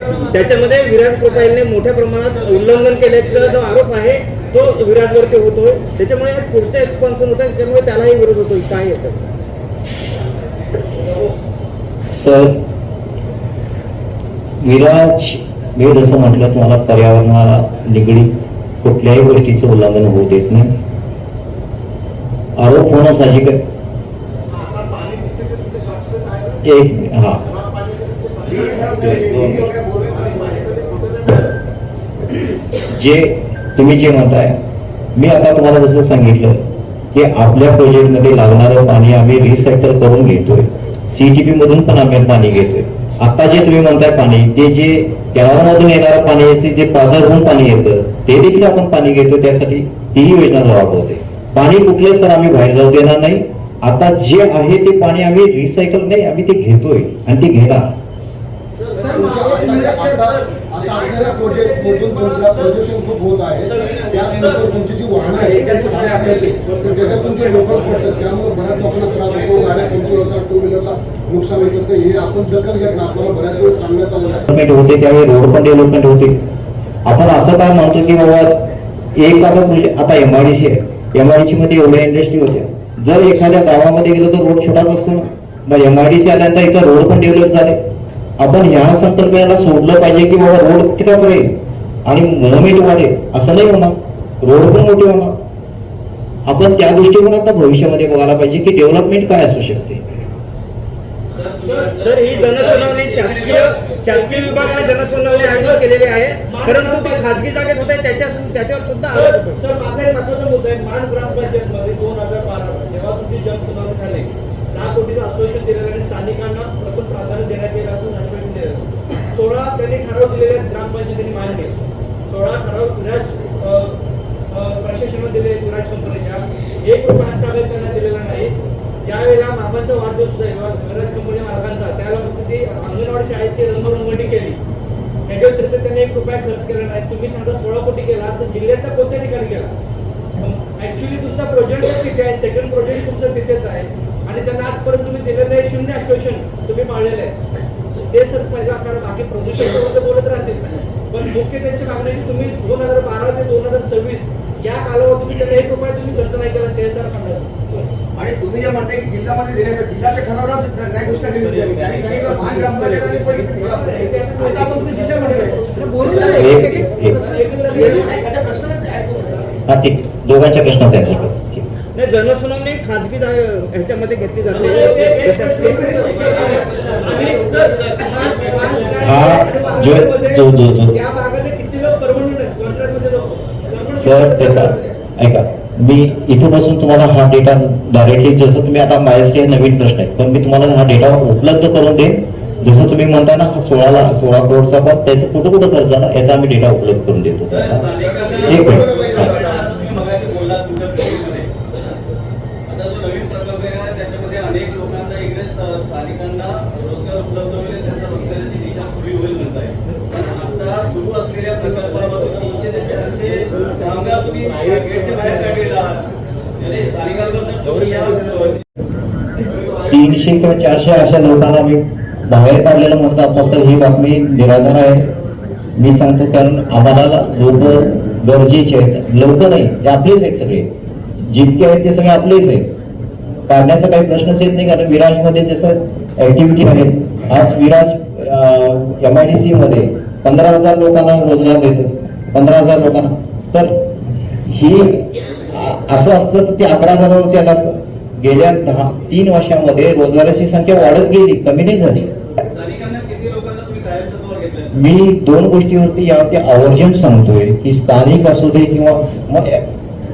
त्याच्यामध्ये विराज प्रोफाईलने मोठ्या प्रमाणात उल्लंघन केल्याचा जो आरोप आहे तो विराजवरती होतोय. त्याच्यामुळे पुढचं एक्सपान्शन होतं, त्याच्यामुळे त्यालाही विरोध होतोय. काय येतं सर? विराज, मी जसं म्हटलं तुम्हाला, पर्यावरणाला निगडीत कुठल्याही गोष्टीचं उल्लंघन होऊ देत नाही. आरोप होणं साहजिक आहे. एक हा जे तुम्ही जे म्हणताय, मी आता तुम्हाला जसं सांगितलं की आपल्या प्रोजेक्टमध्ये लागणारं पाणी आम्ही रिसायकल करून घेतोय. CTP मधून पण आम्ही पाणी घेतोय. आता जे तुम्ही म्हणताय पाणी, ते जे तलावामधून येणारं पाणी येते, जे पाझरहून पाणी येतं, ते देखील आपण पाणी घेतो. त्यासाठी तीही योजना राबवते. पाणी कुठले सर आम्ही बाहेर जाऊ देणार नाही. आता जे आहे ते पाणी आम्ही रिसायकल नाही, आम्ही ते घेतोय आणि ते घेणार. असणाऱ्या प्रोजेक्ट मधून तुमचं प्रदूषण खूप होत आहे. त्यानंतर तुमची जी वाहनं आहे त्याच्यातून जे लोक पडतात, त्यामुळे बऱ्याच लोकांना त्रास होतो. गाड्या पंक्चर होतात, टू व्हीलरला नुकसान होतं. हे आपण दखल घेत ना, आपल्याला बऱ्याच वेळेस सांगण्यात आलं होते त्यावेळी रोड पण डेव्हलपमेंट होते. आपण असं काय म्हणतो की बाबा एक आता MIDC आहे, MIDC मध्ये एवढ्या इंडस्ट्री होत्या. जर एखाद्या गावामध्ये गेलो तर रोड छोटाच असतो ना. मग MIDC आल्यानंतर इथं रोड पण डेव्हलप झाले. आपण ह्या संकल्पनेला सोडलं पाहिजे की बाबा रोड किती करेल आणि मोमेंट वाढेल, असं नाही होणार. रोड पण मोठे होणार. आपण त्या दृष्टीकोन आता भविष्यामध्ये बघायला पाहिजे की डेव्हलपमेंट काय असू शकते. सर, ही जनसुनावणी शासकीय विभागाने जनसुनावणी आयोजित केलेली आहे, परंतु ते खाजगी जागेत होते, त्याच्यावर सुद्धा आरोप होतो. सर, माझा एक महत्त्वाचा मुद्दा आहे. मान ग्रामपंचायतमध्ये 2012 जेव्हा तुमची जनसुनावणी झाली, 10 कोटीचं आश्वासन दिलेलं आणि स्थानिकांना प्रथम प्राधान्य देण्यात येईल असं आश्वासन दिलेलं. 16 त्यांनी ठराव दिलेले ग्रामपंचायतीने मान्य. 16 ठराव विराज प्रशासनाने दिले. विराज कंपनीच्या 1 रुपया हस्तांतरित त्यांना दिलेला नाही. ज्यावेळेला मामांचा वाढदिवस सुद्धा विराज कंपनी मालकांचा, त्यावेळेला फक्त ती अंगणवाडी शाळेची रंगरंगोटी केली. त्याच्या व्यतिरिक्त त्यांनी 1 रुपया खर्च केला नाही. तुम्ही समजा 16 कोटी केला तर जिल्ह्यातल्या कोणत्या ठिकाणी केला? ऍक्च्युली तुमचा प्रोजेक्ट तिथे आहे, सेकंड प्रोजेक्ट तुमचं तिथेच आहे आणि त्यांना आजपर्यंत तुम्ही दिलेलं आहे 0 आश्वासन तुम्ही पाळलेलं आहे. ते सर पहिला, कारण बाकी प्रदूषण बोलत राहतील, पण मुख्य त्यांची मागणी की तुम्ही 2012 ते 2026 या कालावधीत त्यांना 1 रुपया तुम्ही खर्च नाही केला शेअर काढला. आणि तुम्ही जे म्हणताय की जिल्ह्यामध्ये दिलेलं, जिल्ह्याच्या ठरावात काही गोष्टी दोघांच्या प्रश्नाचा नाही, जनसुनावणी खाजगी ह्याच्यामध्ये घेतली जाते. ऐका, मी इथं बसून तुम्हाला हा डेटा डायरेक्टली, जसं तुम्ही आता माझ्यासाठी नवीन प्रश्न आहे, पण मी तुम्हाला हा डेटा उपलब्ध करून देईन. जसं तुम्ही म्हणता ना 16 करोडचा, पण त्याचं कुठं कुठं खर्च झाला याचा आम्ही डेटा उपलब्ध करून देतो. एक मिनिट. अनेक लोकांना इकडे स्थानिकांना रोजगार उपलब्ध होईल, त्यांच्या रोजगाराची दिशा खुली होईल म्हणताय. पण आता सुरू असलेल्या प्रकल्पामध्ये 300 ते 400 कामगार तुम्ही गेटच्या बाहेर काढलेला आहात. म्हणजे स्थानिकांकडून 300 किंवा 400 अशा लोकांना मी बाहेर काढलेलं म्हणतात. फक्त ही बातमी निराधार आहे. मी सांगतो, कारण आम्हाला लोक गरजेचे आहेत. लोक नाही, ते आपलेच आहेत. सगळे जितके आहेत ते सगळे आपलेच आहेत. काढण्याचा काही प्रश्नच येत नाही, कारण विराजमध्ये जसं ऍक्टिव्हिटी आहे. आज विराज MIDC मध्ये 15,000 लोकांना रोजगार देतो. 15,000 लोकांना. तर ही असं असतं तर ते 11,000वरती आलं असतं. गेल्या 3 वर्षामध्ये रोजगाराची संख्या वाढत गेली, कमी नाही झाली. मी 2 गोष्टीवरती यावरती आवर्जून सांगतोय की स्थानिक असू दे किंवा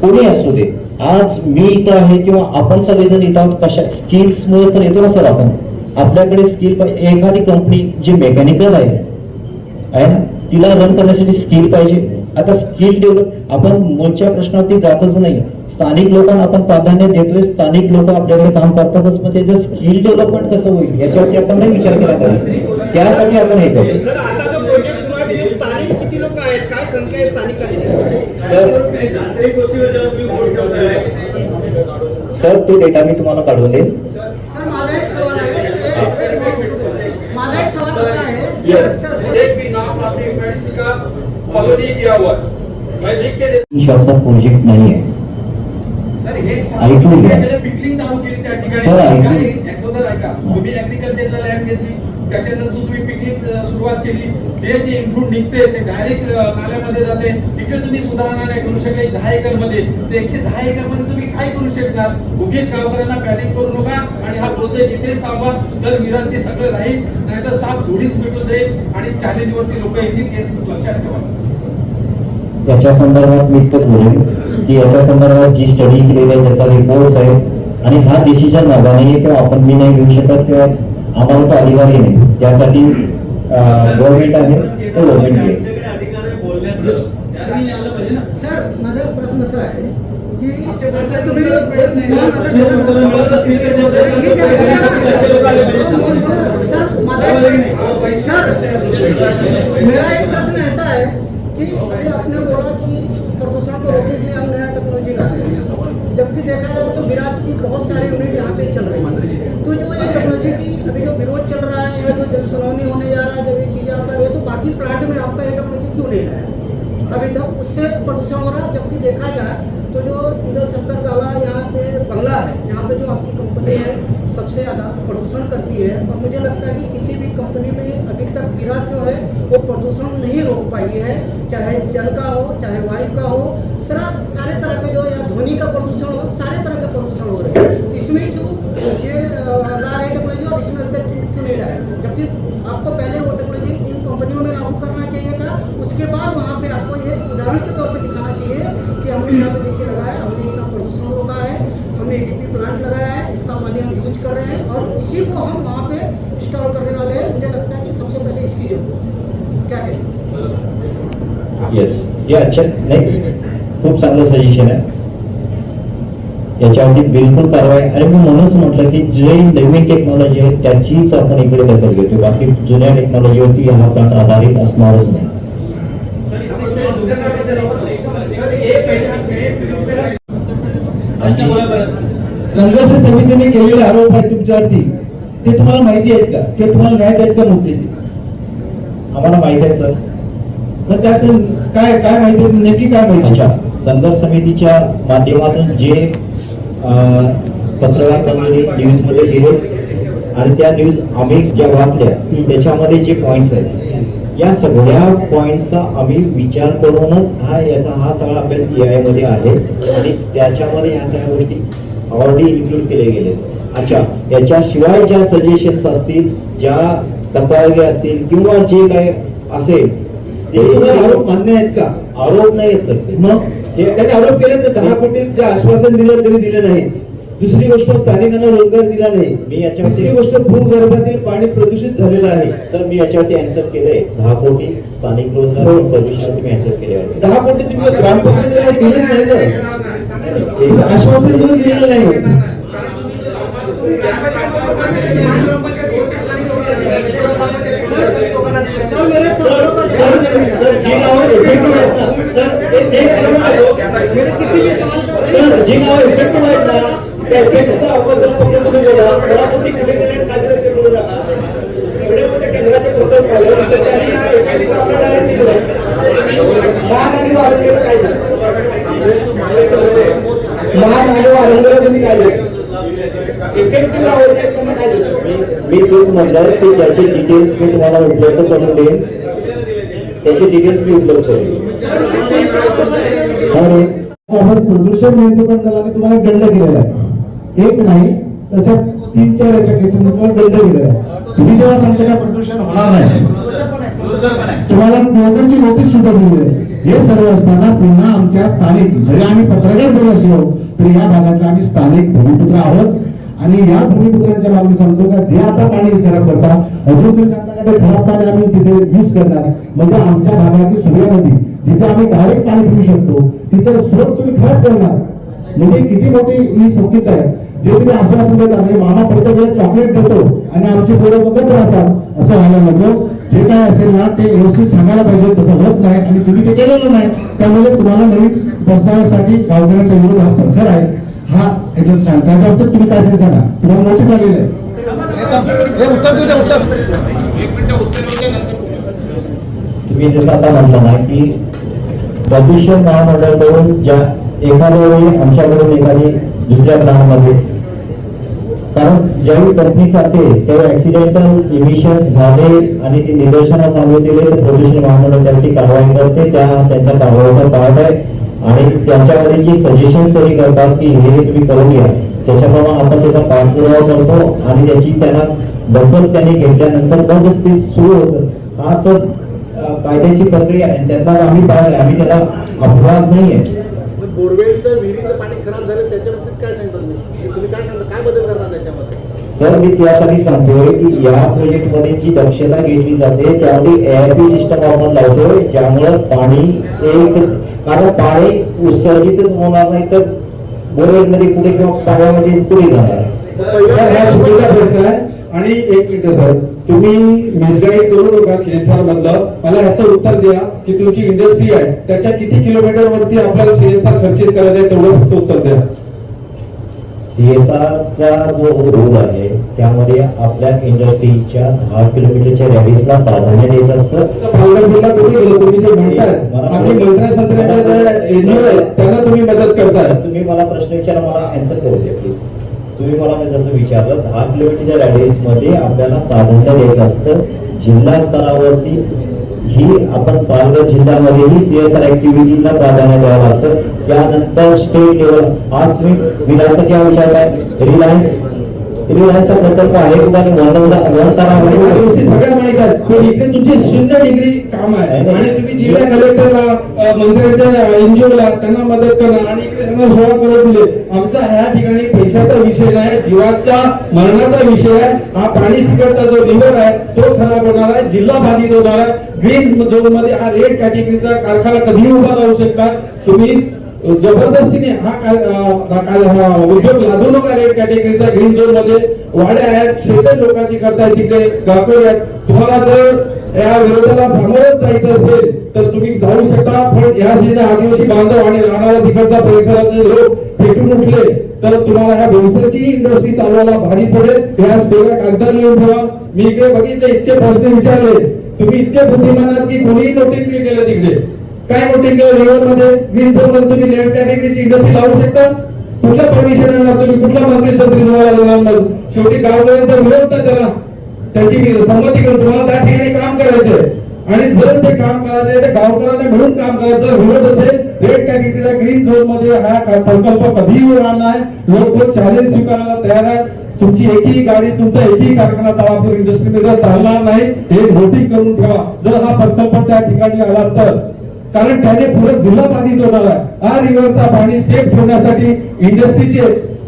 कोणी असू दे, आज मी इथं आहे किंवा आपण सगळेजण इथं आहोत, कशा स्किल्समुळे तर येतो ना सर. आपण आपल्याकडे स्किल पाहिजे. एखादी कंपनी जी मेकॅनिकल आहे ना, तिला रन करण्यासाठी स्किल पाहिजे. आता स्किल डेव्हलप, आपण मूळच्या प्रश्नावरती जातच नाही. स्थानिक लोकांना आपण प्राधान्य देतोय. स्थानिक लोक आपल्याकडे काम करतातच, पण त्याचं स्किल डेव्हलपमेंट कसं होईल याच्यावरती आपण नाही विचार केला पाहिजे. त्यासाठी आपण हे करतो. सर, आता जो प्रोजेक्ट सुरू आहे स्थानिक किती लोक आहेत, काय संख्या आहे स्थानिकांची? सर, तो डेटा मी तुम्हाला काढून देईन. माझा एक सवाल आहे. आपने एमआईडीसी का फॉलो नहीं किया हुआ है। मैं लिख के दे शॉपचा प्रोजेक्ट नाही आहे. सर हे ऐकून घ्या. पिकलिंग चालू केली त्या ठिकाणी हो, ऐकून. काय अगोदर ऐका तुम्ही ऍग्रिकल्चरला लँड घेतली त्याच्यानंतर तुम्ही पिकनिक सुरुवात केली ते जे इम्प्रूव्ह निघते ते डायरेक्ट नाल्यामध्ये जाते तिकडे तुम्ही सुधारणा नाही करू शकले 10 एकर मध्ये ते 110 एकर मध्ये तुम्ही काय करू शकणार उगीच गावकऱ्यांना पॅनिक करू नका आणि हा प्रोजेक्ट इथेच थांबवा तर विरांती सगळं राहील नाहीतर साप धुळीच मिटून जाईल आणि चॅलेंज वरती लोक येतील हे लक्षात ठेवा. याच्या संदर्भात मी इतकंच बोलेन की याच्या संदर्भात जी स्टडी केलेली आहे त्याचा रिपोर्ट आहे आणि हा डिसिजन माझा नाही किंवा आपण मी नाही घेऊ शकत किंवा आम्हाला तो अधिकारी नाही त्यासाठी गव्हर्नमेंट आहे तो गव्हर्नमेंट आहे. आमच्याकडे अधिकार आहे बोलण्याचं त्यांनी आलं पाहिजे ना. सर माझा प्रश्न असा आहे की मेरा एक प्रश्न ऐसा है कि अभी आपने बोला कि प्रदूषण को रोकने के लिए हम नया टेक्नोलॉजी ला रहे हैं जबकि देखा जाए तो विराट की बहुत सारी यूनिट यहाँ पे चल रही है तो जो ये टेक्नोलॉजी की अभी जो विरोध चल रहा है या जो जल सलोनी होने जा रहा है जब ये चीज़ें आप कर रहे हो तो बाकी प्लांट में आपका ये टेक्नोलॉजी क्यों नहीं लाया अभी तक उससे प्रदूषण हो रहा है जबकि देखा जाए तो जो इधर 70 वाला यहाँ पे बंगला है यहाँ पे जो आपकी कंपनी है सबसे ज़्यादा प्रदूषण करती है और मुझे लगता है कि किसी भी कंपनी में अभी तक विराट जो है वो प्रदूषण नहीं रोक पाई है चाहे जल का हो चाहे वायु का हो सारे तरह के जो या ध्वनि का प्रदूषण हो सारे तरह के प्रदूषण हो रहे हैं तो इसमें क्यों ये ला रहे टेक्नोलॉजी और इसमें अभी तक क्यों नहीं लाया जबकि आपको पहले वो टेक्नोलॉजी इन कंपनियों में लागू करना चाहिए था उसके बाद वहाँ पे आपको ये उदाहरण के तौर पर दिखाना चाहिए कि हमने यहाँ पे देखिए लगाया हमने इतना प्रदूषण रोका है हमने ADP प्लांट लगाया है इसका पानी हम यूज कर रहे हैं और इसी को हम वहाँ पे इंस्टॉल करने वाले हैं मुझे लगता है कि सबसे पहले इसकी जरूरत क्या कहें. येस हे अच्छा नाही खूप चांगलं सजेशन आहे याच्यावरती बिलकुल कारवाई आणि मी म्हणूनच म्हटलं की जे नवीन टेक्नॉलॉजी आहे त्याचीच आपण इकडे दखल घेतो बाकी जुन्या टेक्नॉलॉजीवरती हा प्लांट आधारित असणारच नाही. संघर्ष समितीने केलेले आरोप आहेत तुमच्यावरती ते तुम्हाला माहिती आहेत का ते तुम्हाला न्याय आहेत का नव्हते आम्हाला माहिती आहे सर. तर त्यात काय काय माहिती नेमकी काय माहिती अच्छा संघर्ष समितीच्या माध्यमातून जे पत्रकार न्यूज मध्ये दिले आणि त्या न्यूज आम्ही ज्या वाचल्या त्याच्यामध्ये जे पॉइंट्स आहेत या सगळ्या पॉइंटचा आम्ही विचार करूनच हा सगळा अभ्यास EIA मध्ये आहे आणि त्याच्यामध्ये ह्या सगळ्या गोष्टी ऑलरेडी इन्क्लूड केले गेले. अच्छा याच्याशिवाय ज्या सजेशन्स असतील ज्या तक्रारी असतील किंवा जे काय असेल ते आरोप मान्य आहेत का. आरोप नाही आहेत सर. मग त्याने आरोप केले तर 10 कोटी जे आश्वासन दिलं तरी दिले नाही. दुसरी गोष्ट स्थानिकांना रोजगार दिला नाही. मी याच्यावरती तिसरी गोष्ट भूगर्भातील पाणी प्रदूषित झालेलं आहे. तर मी याच्यावरती आन्सर केलंय 10 कोटी स्थानिक रोजगार प्रदूषणावरती मी आन्सर केले आहे. 10 कोटी तुम्ही ग्रामपंचायतीला दिले नाही ना. आश्वासन देऊन दिलेलं नाही. सर मेरे सवालों का जवाब नहीं मिला मेरे किसी भी सवाल का मी तूच म्हणलं की त्याचे डिटेल्स मी तुम्हाला उपलब्ध करून देईन त्याचे डिटेल्स मी उपलब्ध करेन. प्रदूषण नियंत्रण दलाने तुम्हाला दंड दिलेला आहे. एक नाही तशा 3-4 याच्या केसमध्ये तुम्हाला दंड दिलेला आहे. तुम्ही जेव्हा सांगता का प्रदूषण होणार नाही तुम्हाला क्लोजरची नोटीस सुद्धा दिली आहे. हे सर्व असताना पुन्हा आमच्या स्थानिक जरी आम्ही पत्रकार जरी असलो तरी या भागातले आम्ही स्थानिक भूमिपुत्र आहोत आणि या भूमिपुत्रांच्या मागणी सांगतो का जे आता पाणी खराब करता अजून तुम्ही सांगता का ते खराब पाणी आम्ही तिथे यूज करणार म्हणजे आमच्या भागाची सूर्या नदी जिथे आम्ही डायरेक्ट पाणी पिऊ शकतो तिचं स्रोत तुम्ही खराब करणार म्हणजे किती मोठी ही चुकीत आहे. जे तुम्ही आश्वासन देतात म्हणजे मामा प्रत्येक वेळेस चॉकलेट देतो आणि आमची पोरं बघत राहतात असं व्हायला नको. जे काय असेल ना ते व्यवस्थित सांगायला पाहिजे तसं होत नाही आणि तुम्ही ते केलेलं नाही त्यामुळे तुम्हाला नवीन प्रस्तावासाठी गावकऱ्यांचा विरोध हा प्रखर आहे. हा याच्यात सांगता त्याच्या तुम्ही काय सांगा तुम्हाला नोटीस आलेली आहे. मी जसं आता म्हटलं ना की प्रदूषण महामंडळाकडून ज्या एखाद्या वेळी आमच्याकडून एखादी दुसऱ्या प्लांटमध्ये, कारण ज्यावेळी कंपनी चालते त्यावेळी ऍक्सिडेंटल इमिशन झाले आणि ते निदर्शनास आले दिले तर प्रदूषण महामंडळ त्याची कारवाई करते, त्यांच्या कारवाईचा पार्ट आहे आणि त्यांच्याकडे जी सजेशन तरी करतात की हे तुम्ही करून घ्या, त्याच्याप्रमाणे आपण त्याचा पाठपुरावा करतो आणि त्याची त्यांना दखल त्यांनी घेतल्यानंतर मग ते सुरू होतं. हा तर कायद्याची प्रक्रिया आहे, त्याचा आम्ही पाहिलं, आम्ही त्याला अपवाद नाही आहे. बोरवेलचं विहिरीचं पाणी खराब झालं त्याच्या बाबतीत काय सांगता तुम्ही काय सांगता, काय बदल करणार त्याच्यामध्ये? सर मी त्यासाठी सांगतोय की या प्रोजेक्ट मध्ये जी दक्षता घेतली जाते त्यामध्ये AIP सिस्टम आपण लावतोय, ज्यामुळे पाणी कारण पाणी उत्सर्जितच होणार नाही तर बोरवेल मध्ये कुठे किंवा पाण्यामध्ये पुढे जाणार. आणि एक मिनिट सर, तुम्ही मेजगाई करू नका CSR मधलं, मला ह्याचं उत्तर द्या की तुमची इंडस्ट्री आहे त्याच्या किती किलोमीटर वरती आपल्याला CSR खर्चित करायचं आहे तेवढं फक्त उत्तर द्या. CSR चा जो रूल आहे त्यामध्ये आपल्या इंडस्ट्रीच्या 10 किलोमीटरच्या रॅडियसला प्राधान्य द्यायचं असतं. पालघरला कुठे गेलो तुम्ही जे म्हणताय, आपली मंत्र्यांसंत्र्याच्या NGO आहे त्यांना तुम्ही मदत करताय. तुम्ही मला प्रश्न विचारा, मला आन्सर करू द्या प्लीज. तुम्ही मला जसं विचारलं 10 किलोमीटरच्या रॅडियस मध्ये आपल्याला प्राधान्य द्यायचं असतं. जिल्हा स्तरावरती ही आपण पालघर जिल्ह्यामध्येही CSR ऍक्टिव्हिटीला प्राधान्य द्यावं लागतं. त्यानंतर स्टेट लेवल, आज तुम्ही विधानसभा क्या विचारताय, रिलायन्सचा प्रकल्प आहे तुम्हाला सगळ्या माहिती आहे, पण इकडे तुमची 0 डिग्री काम आहे आणि तुम्ही जिल्हा कलेक्टरला, मंत्र्यांच्या NGOला त्यांना मदत करणार आणि इकडे त्यांना 16 करोड दिले. आमचा ह्या ठिकाणी पैशाचा विषय नाही, जीवाचा मरणाचा विषय आहे. हा पाणी तिकडचा जो रिव्हर आहे तो खराब होणार आहे, जिल्हा बाधित होणार आहे. ग्रीन झोन मध्ये हा रेड कॅटेगरीचा कारखाना कधी उभा राहू शकतात. तुम्ही जबरदस्तीने हा उद्योग लादू नका. रेड कॅटेगरीचा ग्रीन झोन मध्ये वाड्या आहेत, शेत लोकांची करताय, तिकडे गावकरी आहेत. तुम्हाला जर या विरोधाला सामोरच जायचं असेल तर तुम्ही जाऊ शकता, पण या जिल्हा आदिवासी बांधव आणि राहणारा तिकडचा परिसरातले लोक पेटून उठले तर तुम्हाला ह्या भविष्याची इंडस्ट्री चालवायला भारी पडेल. ह्या वेगळ्या कागदार लिहून ठेवा. मी इकडे बघितले, इतके प्रश्न विचारले, तुम्ही इतके बुद्धिमान आहात की कोणीही नोटिंग केलं तिकडे. काय नोटिंग केलं रिव्हर मध्ये, ग्रीन झोन मध्ये तुम्ही रेड कॅटेगरीची इंडस्ट्री लावू शकता? कुठलं परमिशन येणार तुम्ही, कुठला मंत्री संत्री तुम्हाला देणार? शेवटी गावकऱ्यांचा विरोध नाही त्याला, त्यांची संमती करून तुम्हाला त्या ठिकाणी काम करायचंय आणि जर ते काम करायचंय तर गावकऱ्यांना मिळून काम करायचं. विरोध असेल रेड कॅटेगरीचा ग्रीन झोन मध्ये हा प्रकल्प कधीही होणार नाही. लोक चॅलेंज स्वीकारायला तयार आहेत. तुमची एकही गाडी, तुमचा एकही कारखाना तावापूर इंडस्ट्रीमध्ये चालणार नाही, हे नोटिंग करून ठेवा जर हा प्रकल्प त्या ठिकाणी आला तर. कारण त्याने पुढे जिल्हा बाधित होणार आहे. हा रिव्हरचा पाणी सेफ ठेवण्यासाठी इंडस्ट्रीचे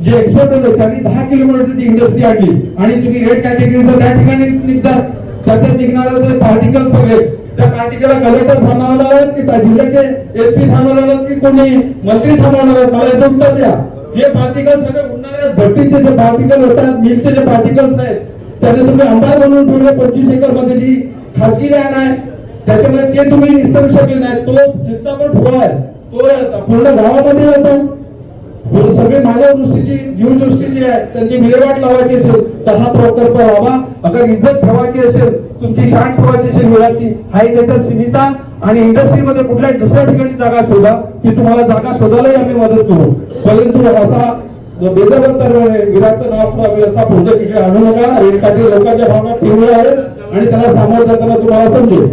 जे एक्सपर्ट होते त्यांनी 10 किलोमीटरची इंडस्ट्री आणली आणि तुम्ही रेड कॅटेगरीचा त्या ठिकाणी निघतात. त्याच्यात निघणारे पार्टिकल सगळे त्या पार्टिकलला कलेक्टर थांबवणार आहेत की त्या जिल्ह्याचे SP थांबवणार आहेत की कोणी मंत्री थांबवणार आहेत? मला याचं उत्तर द्या. जे पार्टिकल सगळे उन्हाळ्यात भट्टीचे जे पार्टिकल होतात, मिलचे जे पार्टिकल्स आहेत त्याने तुम्ही अंबार बनवून ठेवले 25 एकर मध्ये जी खासगी लँड आहे त्याच्यामध्ये ते तुम्ही निस्तरू शकले नाही. तो जितना पण ठोळा आहे तो पूर्ण गावामध्ये येतो. सगळे मानव दृष्टीची, जीवदृष्टीची आहे, त्यांची विल्हेवाट लावायची असेल तर हा प्रकल्प लावा. अगर इज्जत ठेवायची असेल, तुमची शान ठेवायची असेल मुलाची, हाही त्याच्यात सीमिता आणि इंडस्ट्रीमध्ये कुठल्याही दुसऱ्या ठिकाणी जागा शोधा की तुम्हाला जागा शोधायलाही आम्ही मदत करू. परंतु असा बेजबाबदार विराचं नाव आम्ही असा प्रोजेक्ट इकडे आणू नका. रेड कॅटेगरी लोकांच्या भावना तीव्र आहेत आणि त्याला सामोरं जाताना तुम्हाला समजेल.